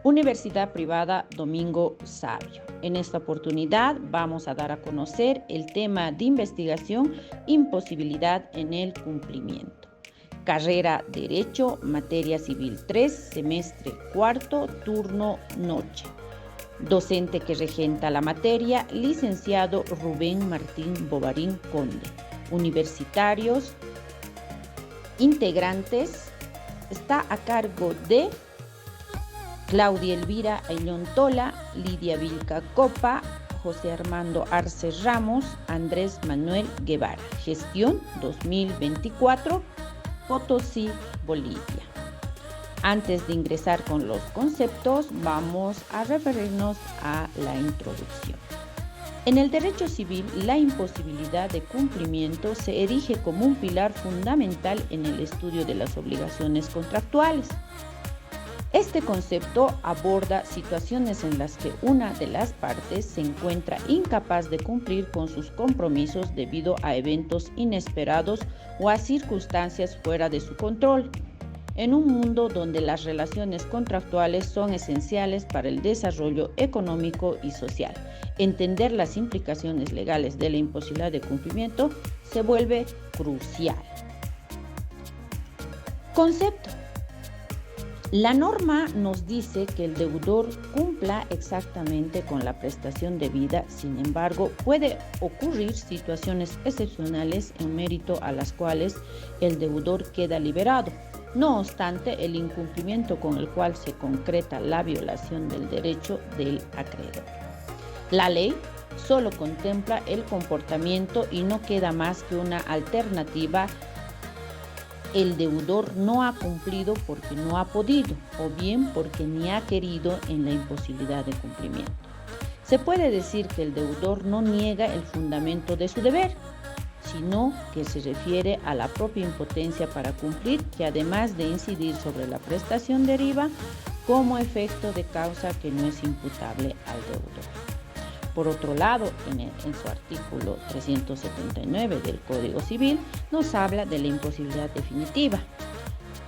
Universidad Privada Domingo Savio. En esta oportunidad vamos a dar a conocer el tema de investigación imposibilidad en el cumplimiento. Carrera Derecho, Materia Civil 3, semestre cuarto, turno noche. Docente que regenta la materia, licenciado Rubén Martín Bovarín Conde. Universitarios, integrantes, está a cargo de Claudia Elvira Ayllón Tola, Lidia Vilca Copa, José Armando Arce Ramos, Andrés Manuel Guevara. Gestión 2024, Potosí, Bolivia. Antes de ingresar con los conceptos, vamos a referirnos a la introducción. En el derecho civil, la imposibilidad de cumplimiento se erige como un pilar fundamental en el estudio de las obligaciones contractuales. Este concepto aborda situaciones en las que una de las partes se encuentra incapaz de cumplir con sus compromisos debido a eventos inesperados o a circunstancias fuera de su control. En un mundo donde las relaciones contractuales son esenciales para el desarrollo económico y social, entender las implicaciones legales de la imposibilidad de cumplimiento se vuelve crucial. Concepto. La norma nos dice que el deudor cumpla exactamente con la prestación debida, sin embargo, puede ocurrir situaciones excepcionales en mérito a las cuales el deudor queda liberado. No obstante, el incumplimiento con el cual se concreta la violación del derecho del acreedor. La ley solo contempla el comportamiento y no queda más que una alternativa. El deudor no ha cumplido porque no ha podido o bien porque ni ha querido en la imposibilidad de cumplimiento. Se puede decir que el deudor no niega el fundamento de su deber, sino que se refiere a la propia impotencia para cumplir, que además de incidir sobre la prestación deriva como efecto de causa que no es imputable al deudor. Por otro lado, en su artículo 379 del Código Civil nos habla de la imposibilidad definitiva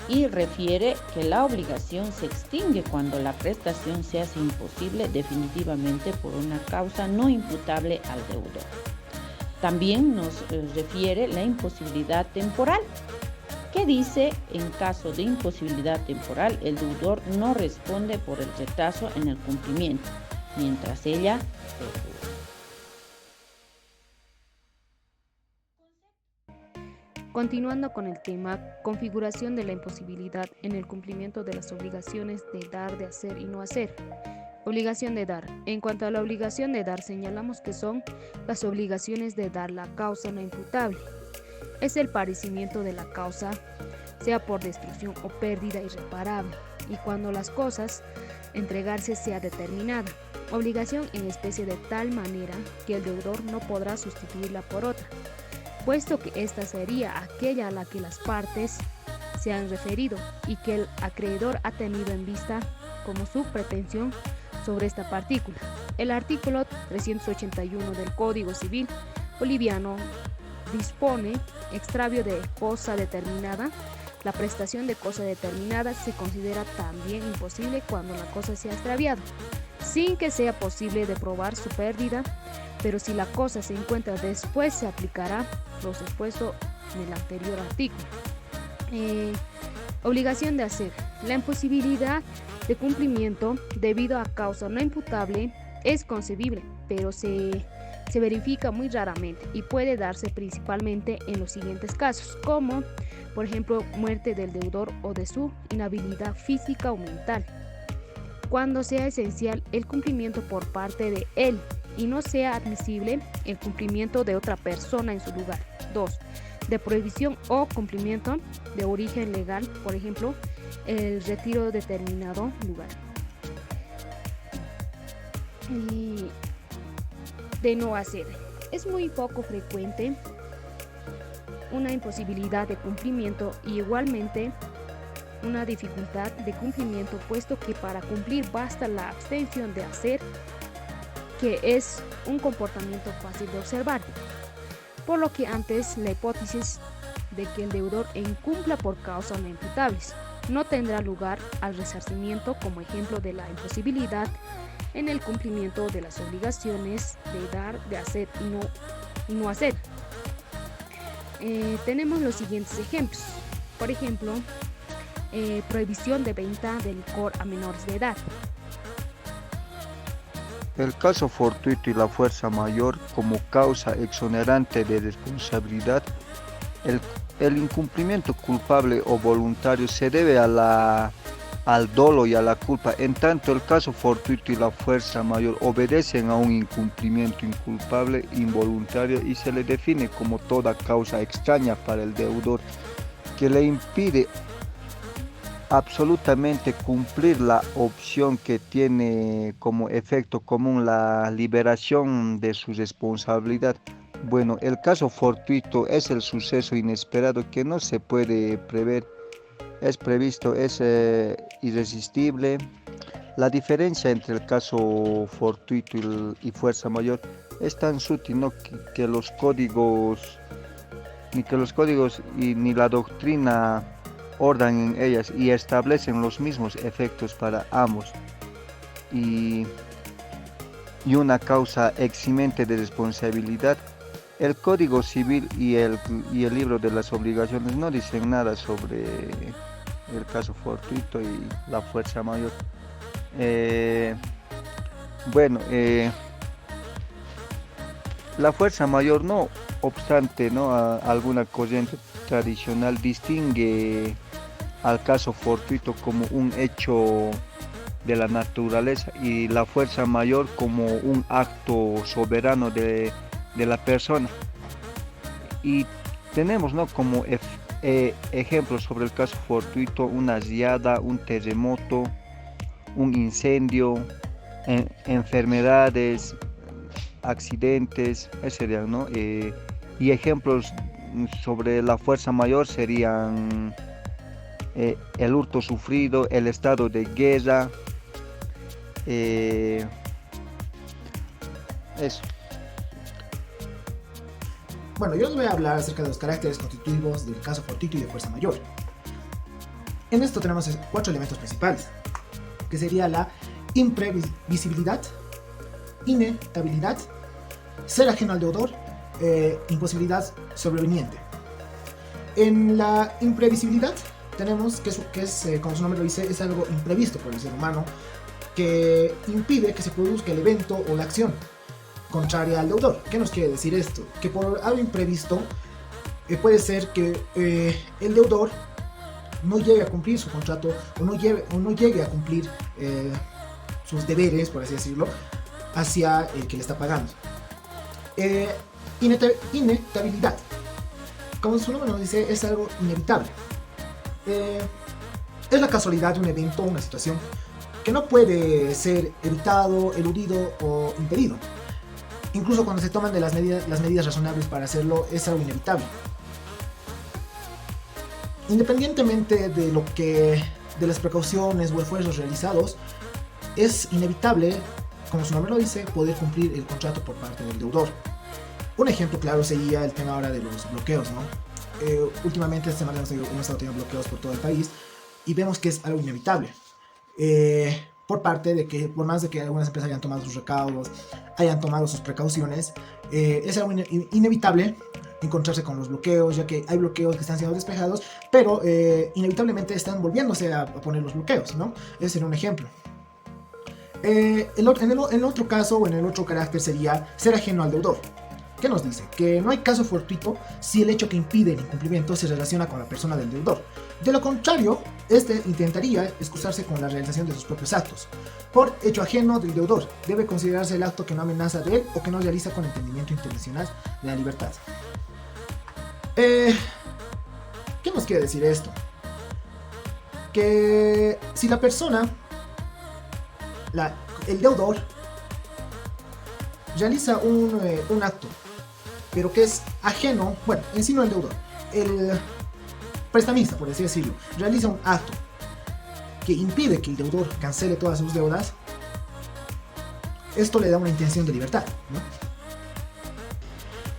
y refiere que la obligación se extingue cuando la prestación se hace imposible definitivamente por una causa no imputable al deudor. También nos refiere la imposibilidad temporal, que dice en caso de imposibilidad temporal el deudor no responde por el retraso en el cumplimiento, mientras ella Continuando con el tema, configuración de la imposibilidad en el cumplimiento de las obligaciones de dar, de hacer y no hacer. Obligación de dar. En cuanto a la obligación de dar, señalamos que son las obligaciones de dar la causa no imputable. Es el padecimiento de la causa, sea por destrucción o pérdida irreparable, y cuando las cosas entregarse sea determinada. Obligación en especie de tal manera que el deudor no podrá sustituirla por otra, puesto que esta sería aquella a la que las partes se han referido y que el acreedor ha tenido en vista como su pretensión sobre esta partícula. El artículo 381 del Código Civil boliviano dispone extravio de cosa determinada. La prestación de cosa determinada se considera también imposible cuando la cosa se ha extraviado, sin que sea posible de probar su pérdida, pero si la cosa se encuentra después se aplicará lo expuesto en el anterior artículo. Obligación de hacer. La imposibilidad de cumplimiento debido a causa no imputable es concebible, pero se verifica muy raramente y puede darse principalmente en los siguientes casos, como por ejemplo muerte del deudor o de su inhabilidad física o mental, cuando sea esencial el cumplimiento por parte de él y no sea admisible el cumplimiento de otra persona en su lugar. 2. De prohibición o cumplimiento de origen legal, por ejemplo, el retiro de determinado lugar. Y de no hacer. Es muy poco frecuente una imposibilidad de cumplimiento y igualmente una dificultad de cumplimiento, puesto que para cumplir basta la abstención de hacer, que es un comportamiento fácil de observar, por lo que antes la hipótesis de que el deudor incumpla por causas no imputables. no tendrá lugar al resarcimiento como ejemplo de la imposibilidad en el cumplimiento de las obligaciones de dar, de hacer y no hacer. Tenemos los siguientes ejemplos. Por ejemplo, prohibición de venta de licor a menores de edad. El caso fortuito y la fuerza mayor como causa exonerante de responsabilidad. El incumplimiento culpable o voluntario se debe al dolo y a la culpa, en tanto el caso fortuito y la fuerza mayor obedecen a un incumplimiento inculpable, involuntario, y se le define como toda causa extraña para el deudor que le impide absolutamente cumplir la opción que tiene como efecto común la liberación de su responsabilidad. Bueno, el caso fortuito es el suceso inesperado que no se puede prever, es previsto, es irresistible. La diferencia entre el caso fortuito y fuerza mayor es tan sutil, ¿no? que los códigos, ni la doctrina ordenan en ellas y establecen los mismos efectos para ambos. Y una causa eximente de responsabilidad. El Código Civil y el libro de las obligaciones no dicen nada sobre el caso fortuito y la fuerza mayor. La fuerza mayor, no obstante, alguna corriente tradicional distingue al caso fortuito como un hecho de la naturaleza y la fuerza mayor como un acto soberano de la persona. Y tenemos como ejemplos sobre el caso fortuito una riada, un terremoto, un incendio, enfermedades, accidentes, serían, ¿no? Y ejemplos sobre la fuerza mayor serían el hurto sufrido, el estado de guerra, eso. Bueno, yo les voy a hablar acerca de los caracteres constitutivos del caso fortuito y de fuerza mayor. En esto tenemos 4 elementos principales, que sería la imprevisibilidad, inevitabilidad, ser ajeno al deudor, imposibilidad sobreveniente. En la imprevisibilidad tenemos que es como su nombre lo dice, es algo imprevisto por el ser humano que impide que se produzca el evento o la acción contraria al deudor. ¿Qué nos quiere decir esto? Que por algo imprevisto puede ser que el deudor no llegue a cumplir su contrato o no llegue a cumplir sus deberes, por así decirlo, hacia el que le está pagando. Inevitabilidad. Como su nombre nos dice, es algo inevitable. Es la casualidad de un evento o una situación que no puede ser evitado, eludido o impedido. Incluso cuando se toman las medidas razonables para hacerlo, es algo inevitable. Independientemente de las precauciones o esfuerzos realizados, es inevitable, como su nombre lo dice, poder cumplir el contrato por parte del deudor. Un ejemplo claro sería el tema ahora de los bloqueos, ¿no? Últimamente esta semana hemos estado teniendo bloqueos por todo el país y vemos que es algo inevitable. Por parte de que, por más de que algunas empresas hayan tomado sus recaudos, hayan tomado sus precauciones, es algo inevitable encontrarse con los bloqueos, ya que hay bloqueos que están siendo despejados, pero inevitablemente están volviéndose a poner los bloqueos, ¿no? Ese sería un ejemplo. En el otro caso, o en el otro carácter, sería ser ajeno al deudor. ¿Qué nos dice? Que no hay caso fortuito si el hecho que impide el incumplimiento se relaciona con la persona del deudor. De lo contrario, este intentaría excusarse con la realización de sus propios actos. Por hecho ajeno del deudor, debe considerarse el acto que no amenaza de él o que no realiza con entendimiento intencional de la libertad. ¿Qué nos quiere decir esto? Que si la persona, el deudor, realiza un acto, pero que es ajeno, bueno, en sí no el deudor, el prestamista, por así decirlo, realiza un acto que impide que el deudor cancele todas sus deudas, esto le da una intención de libertad, ¿no?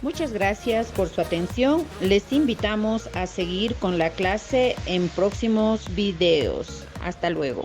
Muchas gracias por su atención. Les invitamos a seguir con la clase en próximos videos. Hasta luego.